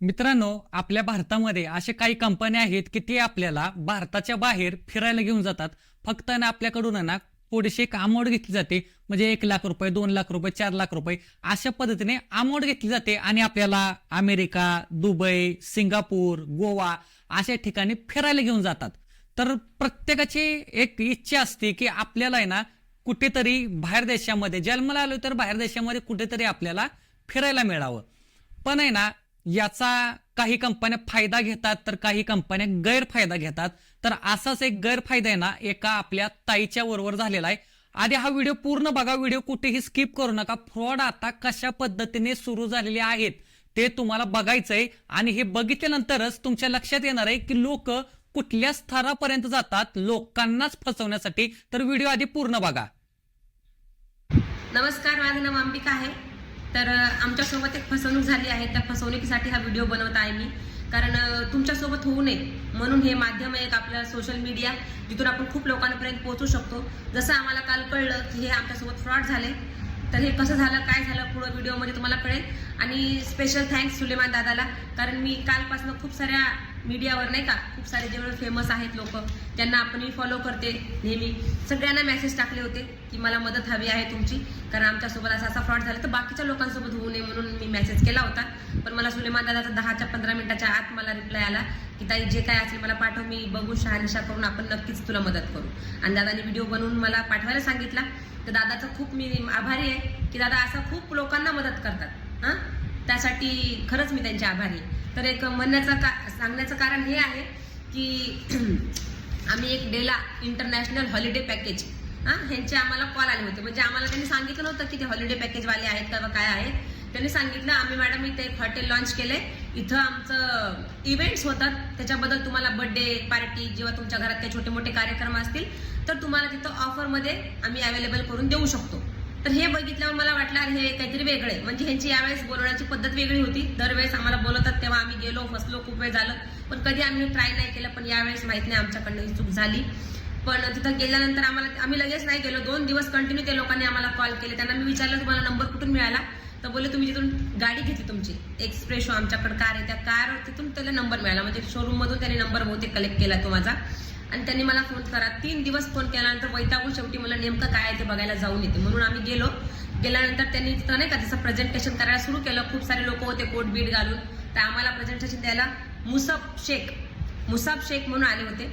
मित्रांनो, आपल्या भारतामध्ये अशा काही कंपन्या आहेत की ते आपल्याला भारताच्या बाहेर फिरायला घेऊन जातात. फक्त ना आपल्याकडून ना थोडीशी एक अमाऊंट घेतली जाते, म्हणजे 1 लाख रुपये, 2 लाख रुपये, 4 लाख रुपये अशा पद्धतीने अमाऊंट घेतली जाते आणि आपल्याला अमेरिका, दुबई, सिंगापूर, गोवा अशा ठिकाणी फिरायला घेऊन जातात. तर प्रत्येकाची एक इच्छा असते की आपल्याला आहे ना कुठेतरी बाहेर देशामध्ये जन्माला आलो तर बाहेर देशामध्ये कुठेतरी आपल्याला फिरायला मिळावं. पण आहे ना याचा काही कंपन्या फायदा घेतात तर काही कंपन्या गैरफायदा घेतात. तर असाच एक गैरफायदा आहे ना एका आपल्या ताईच्या बरोबर झालेला आहे. आधी हा व्हिडिओ पूर्ण बघा, व्हिडिओ कुठेही स्किप करू नका. फ्रॉड आता कशा पद्धतीने सुरू झालेले आहेत ते तुम्हाला बघायचंय आणि हे बघितल्यानंतरच तुमच्या लक्षात येणार आहे की लोक कुठल्या स्तरापर्यंत जातात लोकांनाच फसवण्यासाठी. तर व्हिडिओ आधी पूर्ण बघा. नमस्कार, माझं नाव अंबिका आहे. तर आमच्यासोबत एक फसवणूक झाली आहे. त्या फसवणुकीसाठी हा व्हिडिओ बनवत आहे मी, कारण तुमच्यासोबत होऊ नये म्हणून. हे माध्यम आहे एक आपलं सोशल मीडिया, जिथून आपण खूप लोकांपर्यंत पोहोचू शकतो. जसं आम्हाला काल कळलं की हे आमच्यासोबत फ्रॉड झाले, तर हे कसं झालं, काय झालं, पुढं व्हिडिओमध्ये तुम्हाला कळेल. आणि स्पेशल थँक्स सुलेमान दादाला, कारण मी कालपासून खूप साऱ्या मीडियावर नाही का, खूप सारे जेवढे फेमस आहेत लोक त्यांना आपण मी फॉलो करते नेहमी, सगळ्यांना मेसेज टाकले होते की मला मदत हवी आहे तुमची, कारण आमच्यासोबत असा फ्रॉड झाला तर बाकीच्या लोकांसोबत होऊ नये म्हणून मी मेसेज केला होता. पण मला सुलेमान दादाचा 10-15 मिनिटाच्या आत मला रिप्लाय आला की ताई जे काय असेल मला पाठव, मी बघू शहानिशा करून आपण नक्कीच तुला मदत करू. आणि दादाने व्हिडिओ बनवून मला पाठवायला सांगितला. तर दादाचं खूप मी आभारी आहे की दादा असं खूप लोकांना मदत करतात. त्यासाठी खरंच मी त्यांचे आभारी आहे. तर एक सांगण्याचं कारण हे आहे की आम्ही एक डेला इंटरनॅशनल हॉलिडे पॅकेज ह्यांचे आम्हाला कॉल आले होते. म्हणजे आम्हाला त्यांनी सांगितलं नव्हतं की ते हॉलिडे पॅकेजवाले आहेत का काय आहेत. त्यांनी सांगितलं आम्ही मॅडम इथे एक हॉटेल लॉन्च केलंय, इथं आमचं इव्हेंट्स होतात, त्याच्याबद्दल तुम्हाला बर्थडे पार्टी जेव्हा तुमच्या घरात काही छोटे मोठे कार्यक्रम असतील तर तुम्हाला तिथं ऑफरमध्ये आम्ही अवेलेबल करून देऊ शकतो. तर हे बघितल्यावर मला वाटलं हे काहीतरी वेगळं आहे. म्हणजे ह्यांची यावेळेस बोलवण्याची पद्धत वेगळी होती. दरवेळेस आम्हाला बोलवतात तेव्हा आम्ही गेलो, फसलो, खूप वेळ झालं, पण कधी आम्ही ट्राय नाही केलं. पण यावेळेस माहित नाही आमच्याकडनं ही चूक झाली. पण तिथं गेल्यानंतर आम्ही लगेच नाही गेलो. 2 दिवस कंटिन्यू ते लोकांनी आम्हाला कॉल केले. त्यांना मी विचारलं तुम्हाला नंबर कुठून मिळाला, तर बोलले तुम्ही तिथून गाडी घेतली तुमची एक्सप्रेस, आमच्याकडे कार आहे, त्या कार तिथून त्याला नंबर मिळाला. म्हणजे शोरूम मधून त्यांनी नंबर बहुतेक कलेक्ट केला तो माझा. आणि त्यांनी मला फोन करा 3 दिवस फोन केल्यानंतर वैतागून शेवटी मला नेमकं काय आहे ते बघायला जाऊन येते म्हणून आम्ही गेलो. गेल्यानंतर त्यांनी तिथं नाही का जसं प्रेझेंटेशन करायला सुरू केलं. खूप सारे लोक होते कोट बीट घालून. तर आम्हाला प्रेझेंटेशन द्यायला मुसाब शेख म्हणून आले होते.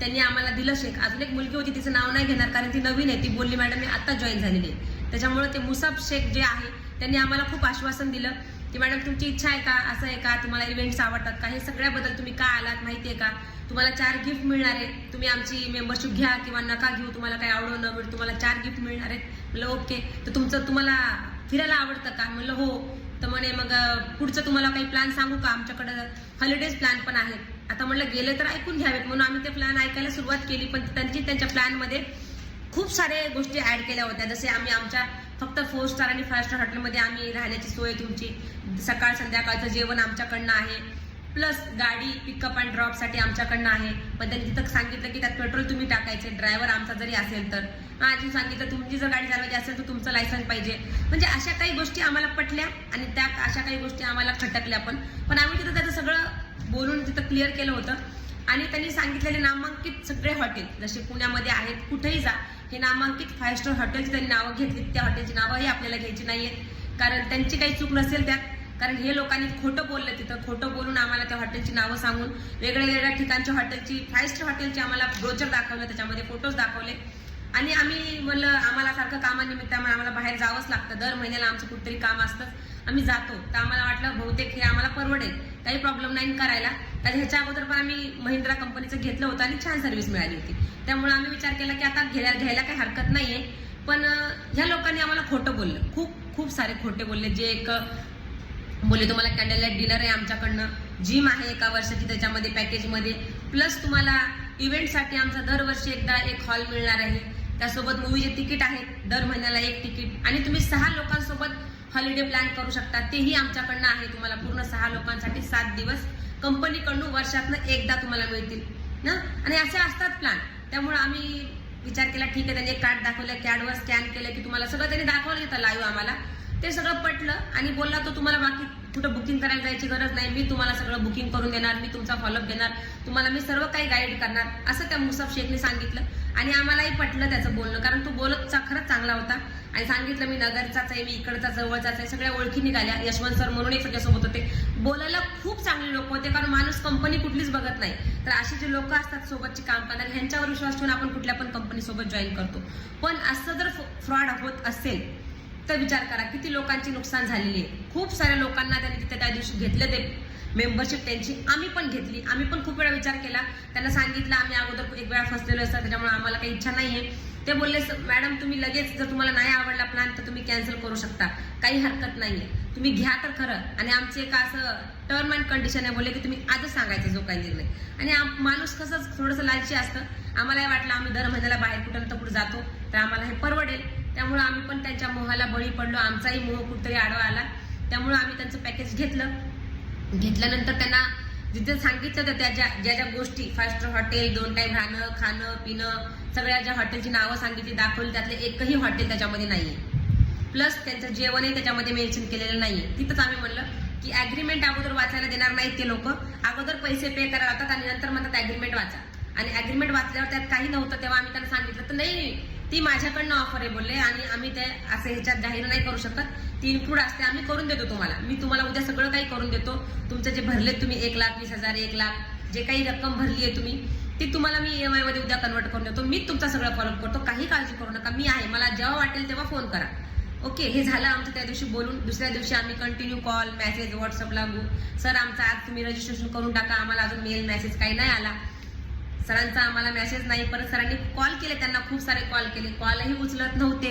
त्यांनी आम्हाला दिलं शेख. अजून एक मुलगी होती, तिचं नाव नाही घेणार कारण ती नवीन आहे. ती बोलली मॅडम मी आता जॉईन झालेली आहे. त्याच्यामुळे ते मुसाब शेख जे आहे त्यांनी आम्हाला खूप आश्वासन दिलं की मॅडम तुमची इच्छा आहे का, असं आहे का, तुम्हाला इव्हेंट्स आवडतात का, हे सगळ्याबद्दल तुम्ही का आलात माहिती आहे का, तुम्हाला 4 गिफ्ट मिळणार आहे, तुम्ही आमची मेंबरशिप घ्या किंवा नका घेऊ, तुम्हाला काही आवडो न मिळू, तुम्हाला 4 गिफ्ट मिळणार आहेत. म्हणलं ओके. तर तुम्हाला फिरायला आवडतं का, म्हणलं हो. तर म्हणे मग पुढचं तुम्हाला काही प्लॅन सांगू का, आमच्याकडं हॉलिडेज प्लॅन पण आहेत. आता म्हणलं गेले तर ऐकून घ्यावेत म्हणून आम्ही ते प्लॅन ऐकायला सुरुवात केली. पण त्यांच्या प्लॅनमध्ये खूप सारे गोष्टी ऍड केल्या होत्या. जसे आम्ही आमच्या फक्त 4 स्टार आणि 5 स्टार हॉटेलमध्ये आम्ही राहण्याची सोय, तुमची सकाळ संध्याकाळचं जेवण आमच्याकडनं आहे, प्लस गाडी पिकअप अँड ड्रॉपसाठी आमच्याकडनं आहे. पण त्यांनी तिथं सांगितलं की त्यात पेट्रोल तुम्ही टाकायचे, ड्रायव्हर आमचा जरी असेल तर. अजून सांगितलं तुमची जर गाडी चालवायची असेल तर तुमचं लायसन्स पाहिजे. म्हणजे अशा काही गोष्टी आम्हाला पटल्या आणि त्या अशा काही गोष्टी आम्हाला खटकल्या. पण आम्ही तिथं त्याचं सगळं बोलून तिथं क्लिअर केलं होतं. आणि त्यांनी सांगितलेले नामांकित सगळे हॉटेल जसे पुण्यामध्ये आहेत, कुठेही जा, हे नामांकित 5 स्टार हॉटेलची त्यांनी नावं घेतली. त्या हॉटेलची नावंही आपल्याला घ्यायची नाहीये, कारण त्यांची काही चूक नसेल त्यात. कारण हे लोकांनी खोटं बोललं, तिथं खोटं बोलून आम्हाला त्या हॉटेलची नावं सांगून वेगळ्या ठिकाणच्या हॉटेलची 5 स्टार हॉटेलची आम्हाला ब्रोचर दाखवलं, त्याच्यामध्ये फोटोज दाखवले. आणि आम्ही म्हणलं आम्हाला सारखं कामानिमित्त आम्हाला बाहेर जावंच लागतं, दर महिन्याला आमचं कुठेतरी काम असतं, आम्ही जातो. तर आम्हाला वाटलं बहुतेक हे आम्हाला परवडेल, काही प्रॉब्लेम नाही करायला. कारण ह्याच्या अगोदर पण आम्ही महिंद्रा कंपनीचं घेतलं होतं आणि छान सर्व्हिस मिळाली होती. त्यामुळे आम्ही विचार केला की आता घ्यायला काही हरकत नाहीये. पण ह्या लोकांनी आम्हाला खोटं बोललं, खूप सारे खोटे बोलले. जे एक बोलले तुम्हाला कॅन्डल लाईट डिनर आहे आमच्याकडनं, जिम आहे 1 वर्षाची त्याच्यामध्ये पॅकेजमध्ये, प्लस तुम्हाला इव्हेंटसाठी आमचा दरवर्षी एकदा एक हॉल मिळणार आहे, त्यासोबत मूवीचे तिकीट आहेत, दर महिन्याला 1 तिकीट, आणि तुम्ही 6 लोकांसोबत हॉलिडे प्लॅन करू शकता, तेही आमच्याकडनं आहे. तुम्हाला पूर्ण 6 लोकांसाठी 7 दिवस कंपनीकडून वर्षातनं एकदा तुम्हाला मिळतील ना. आणि असे असतात प्लॅन. त्यामुळे आम्ही विचार केला ठीक आहे. त्यांनी एक कार्ड दाखवलं, कॅडवर स्कॅन केलं की तुम्हाला सगळं त्यांनी दाखवलं तिथं लाईव्ह आम्हाला. ते सगळं पटलं आणि बोलला तो तुम्हाला बाकी कुठं बुकिंग करायला जायची गरज नाही, मी तुम्हाला सगळं बुकिंग करून देणार, मी तुमचा फॉलोअप देणार, तुम्हाला मी सर्व काही गाईड करणार, असं त्या मुसाफ शेखने सांगितलं. आणि आम्हालाही पटलं त्याचं बोलणं, कारण तो बोलत खरंच चांगला होता. आणि सांगितलं मी नगरचाच आहे, मी इकडचा जवळचाच आहे, सगळ्या ओळखी निघाल्या. यशवंत सर म्हणून एक सगळ्यासोबत होते, बोलायला खूप चांगले लोक होते, कारण माणूस कंपनी कुठलीच बघत नाही, तर अशी जे लोक असतात सोबतची काम करणारे ह्यांच्यावर विश्वास ठेवून आपण कुठल्या पण कंपनी सोबत जॉईन करतो. पण असं जर फ्रॉड होत असेल तर विचार करा किती लोकांची नुकसान झालेली आहे. खूप साऱ्या लोकांना त्यांनी तिथे त्या दिवशी घेतलं ते मेंबरशिप त्यांची, आम्ही पण घेतली. आम्ही पण खूप वेळा विचार केला, त्यांना सांगितलं आम्ही अगोदर एक वेळा फसलेलो असतात, त्याच्यामुळे आम्हाला काही इच्छा नाहीये. ते बोलले मॅडम तुम्ही लगेच जर तुम्हाला नाही आवडला प्लॅन तर तुम्ही कॅन्सल करू शकता, काही हरकत नाहीये, तुम्ही घ्या तर खरं. आणि आमचे एक असं टर्म अँड कंडिशन आहे, बोलले की तुम्ही आजच सांगायचं जो काही निर्णय. आणि माणूस कसं थोडंसं लालची असतं, आम्हालाही वाटलं आम्ही दर महिन्याला बाहेर कुठं ना कुठं जातो तर आम्हाला हे परवडेल, त्यामुळे आम्ही पण त्यांच्या मोहाला बळी पडलो. आमचाही मोह कुठतरी आडवा आला, त्यामुळे आम्ही त्यांचं पॅकेज घेतलं. घेतल्यानंतर त्यांना जिथे सांगितलं होतं त्या ज्या गोष्टी, 5 स्टार हॉटेल, 2 टाइम राहणं खाणं पिणं, सगळ्या ज्या हॉटेलची नावं सांगितली दाखवली, त्यातले एकही हॉटेल त्याच्यामध्ये नाहीये. प्लस त्यांचं जेवणही त्याच्यामध्ये मेन्शन केलेलं नाहीये. तिथंच आम्ही म्हणलं की ऍग्रीमेंट अगोदर वाचायला देणार नाहीत ते लोक, अगोदर पैसे पे करायला लावतात आणि नंतर म्हणतात ऍग्रीमेंट वाचा. आणि ऍग्रीमेंट वाचल्यावर त्यात काही नव्हतं, तेव्हा आम्ही त्यांना सांगितलं तर नाही ती माझ्याकडनं ऑफर आहे बोलले, आणि आम्ही ते असे ह्याच्यात जाहीर नाही करू शकत, ती इन्क्लूड असते, आम्ही करून देतो तुम्हाला, मी तुम्हाला उद्या सगळं काही करून देतो. तुमचं जे भरले तुम्ही 1,20,000 1 लाख जे काही रक्कम भरली आहे तुम्ही ती तुम्हाला मी EMI मध्ये उद्या कन्वर्ट करून देतो, मी तुमचा सगळं फॉलोअप करतो, काही काळजी करू नका, मी आहे, मला जेव्हा वाटेल तेव्हा फोन करा. ओके, हे झालं आमचं त्या दिवशी बोलून. दुसऱ्या दिवशी आम्ही कंटिन्यू कॉल मेसेज व्हॉट्सअपला सर आमचं आज तुम्ही रजिस्ट्रेशन करून टाका, आम्हाला अजून मेल मेसेज काही नाही आला. सरांचा आम्हाला मेसेज नाही, परत सरांनी कॉल केले, त्यांना खूप सारे कॉल केले, कॉलही उचलत नव्हते,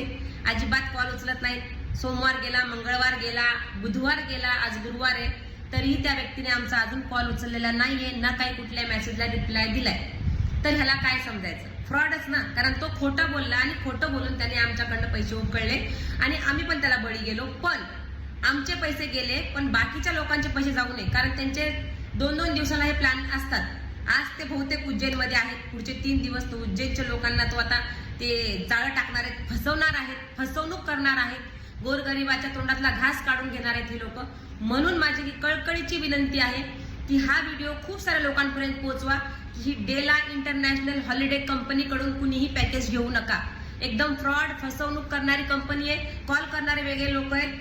अजिबात कॉल उचलत नाहीत. सोमवार गेला, मंगळवार गेला, बुधवार गेला, आज गुरुवार आहे, तरीही त्या व्यक्तीने आमचा अजून कॉल उचललेला नाहीये, ना काही कुठल्या मेसेजला रिप्लाय दिलाय. तर ह्याला काय समजायचं? फ्रॉडच ना, कारण तो खोटं बोलला आणि खोटं बोलून त्याने आमच्याकडनं पैसे उकळले आणि आम्ही पण त्याला बळी गेलो. पण आमचे पैसे गेले, पण बाकीच्या लोकांचे पैसे जाऊ नये, कारण त्यांचे 2-2 दिवसाला हे प्लॅन असतात. आज ते बहुतेक उज्जैनमध्ये आहेत, पुढचे 3 दिवस तो उज्जैनच्या लोकांना तो आता ते जाळं टाकणार आहेत, फसवणार आहेत, फसवणूक करणार आहेत, गोरगरिबाच्या तोंडातला घास काढून घेणार आहेत ही लोक. म्हणून माझी ही कळकळीची विनंती आहे की हा व्हिडिओ खूप साऱ्या लोकांपर्यंत पोहोचवा की ही डेला इंटरनॅशनल हॉलिडे कंपनीकडून कुणीही पॅकेज घेऊ नका. एकदम फ्रॉड फसवणूक करणारी कंपनी आहे. कॉल करणारे वेगळे लोक आहेत,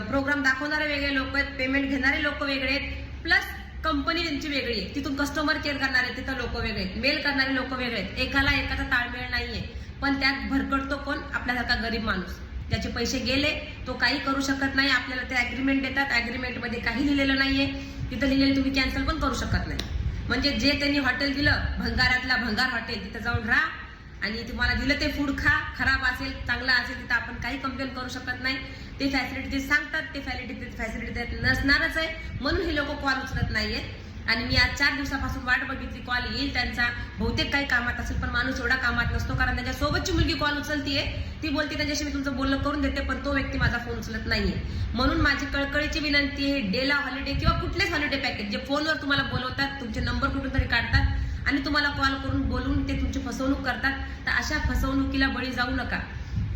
प्रोग्राम दाखवणारे वेगळे लोक आहेत, पेमेंट घेणारे लोक वेगळे आहेत, प्लस कंपनी त्यांची वेगळी आहे, तिथून कस्टमर केअर करणारे तिथं लोक वेगळे आहेत, मेल करणारे लोक वेगळे आहेत. एकाचा ताळमेळ नाहीये, पण त्यात भरकडतो कोण? आपल्यासारखा गरीब माणूस. त्याचे पैसे गेले, तो काही करू शकत नाही. आपल्याला ते अग्रीमेंट देतात, अग्रीमेंटमध्ये काही लिहिलेलं नाहीये, तिथं लिहिलेलं तुम्ही कॅन्सल पण करू शकत नाही. म्हणजे जे त्यांनी हॉटेल दिलं, भंगारातला भंगार हॉटेल, तिथं जाऊन राहा आणि तुम्हाला दिलं ते फूड खा, खराब असेल चांगलं असेल तिथं आपण काही कंप्लेन करू शकत नाही. ते फॅसिलिटी सांगतात, ते फॅसिलिटी नसणारच आहे, म्हणून हे लोक कॉल उचलत नाहीये. आणि मी आज 4 दिवसापासून वाट बघितली, कॉल येईल त्यांचा, बहुतेक काही कामात असेल, पण माणूस एवढा कामात नसतो, कारण त्याच्या सोबतची मुलगी कॉल उचलतीये, ती बोलते त्यांच्याशी मी तुमचं बोलणं करून देते, पण तो व्यक्ती माझा फोन उचलत नाहीये. म्हणून माझी कळकळीची विनंती आहे, डेला हॉलिडे किंवा कुठलेच हॉलिडे पॅकेज जे फोनवर तुम्हाला बोलवतात, तुमचे नंबर कुठून तरी काढतात आणि तुम्हाला कॉल करून बोलून ते तुमची फसवणूक करतात, तर अशा फसवणुकीला बळी जाऊ नका.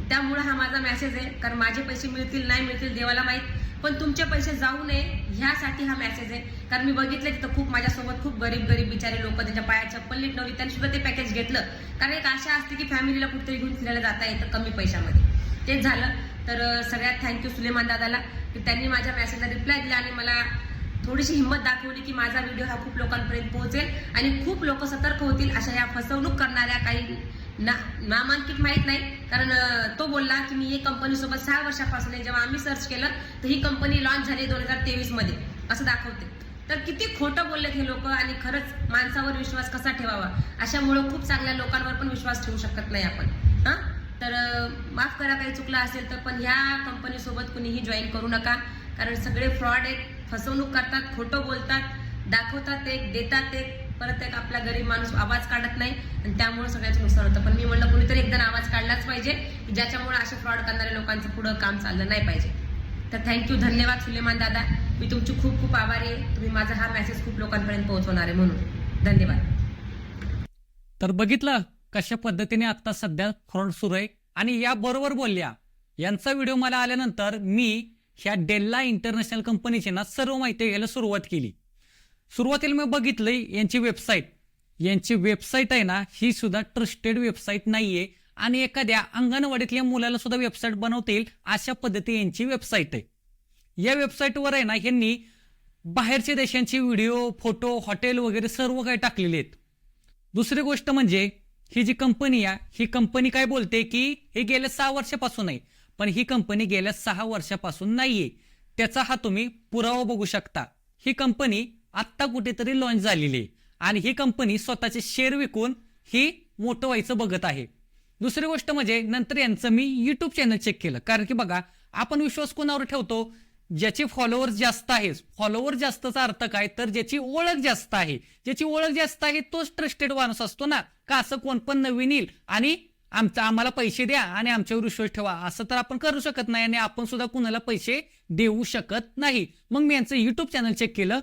त्यामुळे हा माझा मेसेज आहे, कारण माझे पैसे मिळतील नाही मिळतील देवाला माहीत, पण तुमचे पैसे जाऊ नये ह्यासाठी हा मेसेज आहे. कारण मी बघितलं तिथं खूप माझ्यासोबत खूप गरीब बिचारे लोक, त्यांच्या पायात चप्पल नीट नव्हती, त्यांनी सुद्धा ते पॅकेज घेतलं, कारण एक आशा असते की फॅमिलीला कुठेतरी घेऊन फिरायला जाता येतं कमी पैशामध्ये. तेच झालं. तर सगळ्यात थँक्यू सुलेमान दादाला की त्यांनी माझ्या मेसेजला रिप्लाय दिला आणि मला थोडीशी हिंमत दाखवली की माझा व्हिडिओ हा खूप लोकांपर्यंत पोहोचेल आणि खूप लोक सतर्क होतील अशा या फसवणूक करणाऱ्या काही नामांकित माहित नाही. कारण तो बोलला की मी ही कंपनी सोबत 6 वर्षापासून आहे, जेव्हा आम्ही सर्च केलं तर ही कंपनी लॉन्च झाली 2023 मध्ये असं दाखवते. तर किती खोटं बोललेत हे लोक आणि खरंच माणसावर विश्वास कसा ठेवावा, अशामुळे खूप चांगल्या लोकांवर पण विश्वास ठेवू शकत नाही आपण. हा, तर माफ करा काही चुकलं असेल तर, पण ह्या कंपनी सोबत कुणीही जॉईन करू नका, कारण सगळे फ्रॉड आहेत, फसवणूक करतात, खोटं बोलतात, दाखवतात एक देतात एक, परत एक आपला गरीब माणूस आवाज काढत नाही आणि त्यामुळे सगळ्याचं नुकसान होतं. पण मी म्हणलं कुणीतरी एकदा आवाज काढलाच पाहिजे की ज्याच्यामुळे असे फ्रॉड करणाऱ्या लोकांचं पुढं काम चाललं नाही पाहिजे. तर थँक्यू, धन्यवाद सुलेमान दादा, मी तुमची खूप खूप आभारी आहे. तुम्ही माझा हा मेसेज खूप लोकांपर्यंत पोहोचवणार आहे म्हणून धन्यवाद. तर बघितलं कशा पद्धतीने आता सध्या फ्रॉड सुरू आहे आणि या बरोबर बोलल्या. यांचा व्हिडिओ मला आल्यानंतर मी ह्या डेल्ला इंटरनॅशनल कंपनीची ना सर्व माहिती घ्यायला सुरुवात केली. सुरुवातीला मी बघितलंय यांची वेबसाईट आहे ना, ही सुद्धा ट्रस्टेड वेबसाईट नाहीये आणि एखाद्या अंगणवाडीतल्या मुलाला सुद्धा वेबसाईट बनवता येईल अशा पद्धती यांची वेबसाईट आहे. या वेबसाईटवर आहे ना ह्यांनी बाहेरच्या देशांचे व्हिडिओ, फोटो, हॉटेल वगैरे सर्व काही टाकलेले आहेत. दुसरी गोष्ट म्हणजे ही जी कंपनी आहे, ही कंपनी काय बोलते की हे गेल्या 6 वर्षापासून आहे, पण ही कंपनी गेल्या 6 वर्षापासून नाहीये. त्याचा हा तुम्ही पुरावा बघू शकता. ही कंपनी आत्ता कुठेतरी लॉन्च झालेली आहे आणि ही कंपनी स्वतःचे शेअर विकून ही मोठं व्हायचं बघत आहे. दुसरी गोष्ट म्हणजे नंतर यांचं मी युट्यूब चॅनल चेक केलं, कारण की बघा आपण विश्वास कोणावर ठेवतो, ज्याचे फॉलोअर्स जास्त आहेत. फॉलोअर जास्तचा अर्थ काय, तर ज्याची ओळख जास्त आहे. ज्याची ओळख जास्त आहे तोच ट्रस्टेड माणूस असतो ना. का असं कोण पण नवीन येईल आणि आम्हाला पैसे द्या आणि आमच्यावर विश्वास ठेवा, असं तर आपण करू शकत नाही आणि आपण सुद्धा कुणाला पैसे देऊ शकत नाही. मग मी यांचं युट्यूब चॅनल चेक केलं.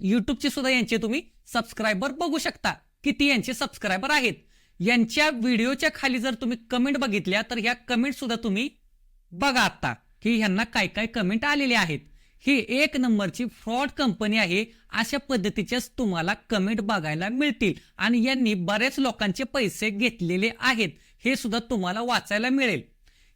युट्यूबचे सुद्धा यांचे तुम्ही सबस्क्रायबर बघू शकता, किती यांचे सबस्क्रायबर आहेत. यांच्या व्हिडिओच्या खाली जर तुम्ही कमेंट बघितल्या तर ह्या कमेंट सुद्धा तुम्ही बघा आता की ह्यांना काय काय कमेंट आलेले आहेत. ही 1 नंबरची फ्रॉड कंपनी आहे. अशा पद्धतीच्याच तुम्हाला कमेंट बघायला मिळतील आणि यांनी बऱ्याच लोकांचे पैसे घेतलेले आहेत, हे सुद्धा तुम्हाला वाचायला मिळेल.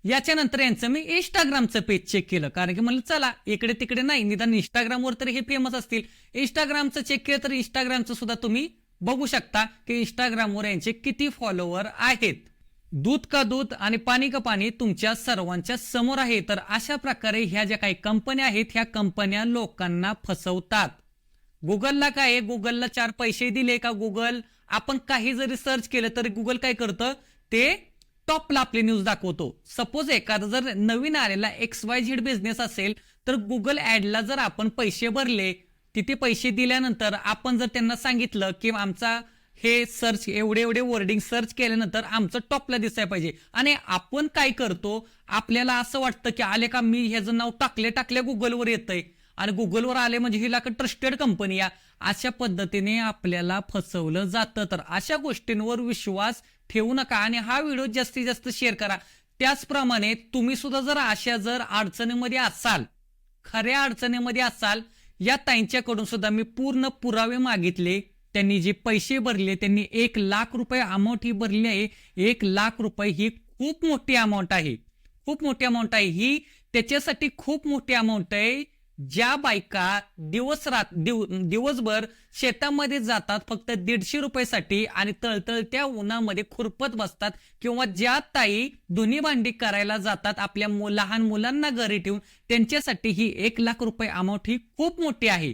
याच्यानंतर यांचं मी इंस्टाग्रामचं पेज चेक केलं, कारण की म्हणलं चला इकडे तिकडे नाही, निदान इंस्टाग्रामवर तरी हे फेमस असतील. इंस्टाग्रामचं चेक केलं तर इंस्टाग्रामचं सुद्धा तुम्ही बघू शकता की इंस्टाग्रामवर यांचे किती फॉलोअर आहेत. दूध का दूध आणि पाणी का पाणी तुमच्या सर्वांच्या समोर आहे. तर अशा प्रकारे ह्या ज्या काही कंपन्या आहेत, ह्या कंपन्या लोकांना फसवतात. गुगलला काय आहे, गुगलला 4 पैसे दिले का गुगल आपण काही जरी सर्च केलं तरी गुगल काय करतं, ते टॉपला आपली न्यूज दाखवतो. सपोज एखादा जर नवीन आलेला XYZ बिझनेस असेल तर गुगल ऍडला जर आपण पैसे भरले, तिथे पैसे दिल्यानंतर आपण जर त्यांना सांगितलं की आमचा हे सर्च एवढे वर्डिंग सर्च केल्यानंतर आमचं टॉपला दिसायला पाहिजे, आणि आपण काय करतो, आपल्याला असं वाटतं की आले का मी ह्याचं नाव टाकल्या गुगलवर येतंय आणि गुगलवर आले म्हणजे ही लाख ट्रस्टेड कंपनी आहे. अशा पद्धतीने आपल्याला फसवलं जातं. तर अशा गोष्टींवर विश्वास ठेवू नका आणि हा व्हिडिओ जास्तीत जास्त शेअर करा. त्याचप्रमाणे तुम्ही सुद्धा जर अडचणीमध्ये असाल, खऱ्या अडचणीमध्ये असाल, या ताईंच्याकडून सुद्धा मी पूर्ण पुरावे मागितले. त्यांनी जे पैसे भरले, त्यांनी 1 लाख रुपये अमाऊंट ही भरली आहे. 1 लाख रुपये ही खूप मोठी अमाऊंट आहे, खूप मोठी अमाऊंट आहे ही. त्याच्यासाठी खूप मोठी अमाऊंट आहे. ज्या बायका दिवसभर शेतामध्ये जातात फक्त 150 रुपयासाठी आणि तळतळत्या उन्हामध्ये खुरपत बसतात, किंवा ज्या ताई धुनी भांडी करायला जातात आपल्या लहान मुलांना घरी ठेवून, त्यांच्यासाठी ही 1 लाख रुपये अमाऊंट ही खूप मोठी आहे.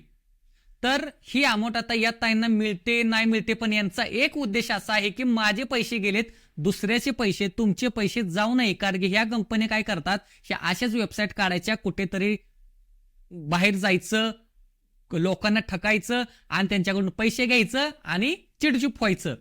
तर ही अमाऊंट आता या ताईंना मिळते नाही मिळते, पण यांचा एक उद्देश असा आहे की माझे पैसे गेलेत, दुसऱ्याचे पैसे, तुमचे पैसे जाऊ नये. कारण की ह्या कंपन्या काय करतात, ह्या अशाच वेबसाईट काढायच्या, कुठेतरी बाहेर जायचं, लोकांना ठकायचं आणि त्यांच्याकडून पैसे घ्यायचं आणि चिडचूप व्हायचं.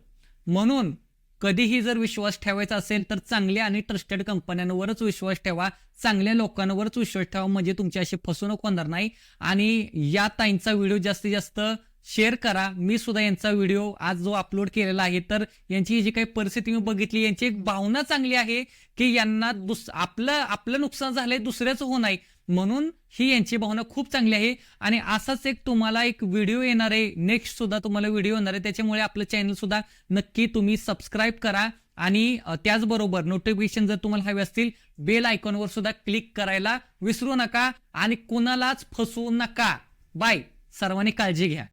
म्हणून कधीही जर विश्वास ठेवायचा असेल तर चांगल्या आणि ट्रस्टेड कंपन्यांवरच विश्वास ठेवा, चांगल्या लोकांवरच विश्वास ठेवा, म्हणजे तुमची अशी फसवणूक होणार नाही. आणि या ताईंचा व्हिडिओ जास्तीत जास्त शेअर करा. मी सुद्धा यांचा व्हिडिओ आज जो अपलोड केलेला आहे, तर यांची जी काही परिस्थिती मी बघितली, यांची एक भावना चांगली आहे की यांना आपलं नुकसान झालंय, दुसऱ्याचं होऊ नये, म्हणून ही यांची भावना खूप चांगली आहे. आणि असाच तुम्हाला एक व्हिडिओ येणार आहे, नेक्स्ट सुद्धा तुम्हाला व्हिडिओ येणार आहे. त्याच्यामुळे आपलं चॅनल सुद्धा नक्की तुम्ही सबस्क्राईब करा आणि त्याचबरोबर नोटिफिकेशन जर तुम्हाला हवे असतील, बेल आयकॉनवर सुद्धा क्लिक करायला विसरू नका आणि कोणालाच फसवू नका. बाय. सर्वांनी काळजी घ्या.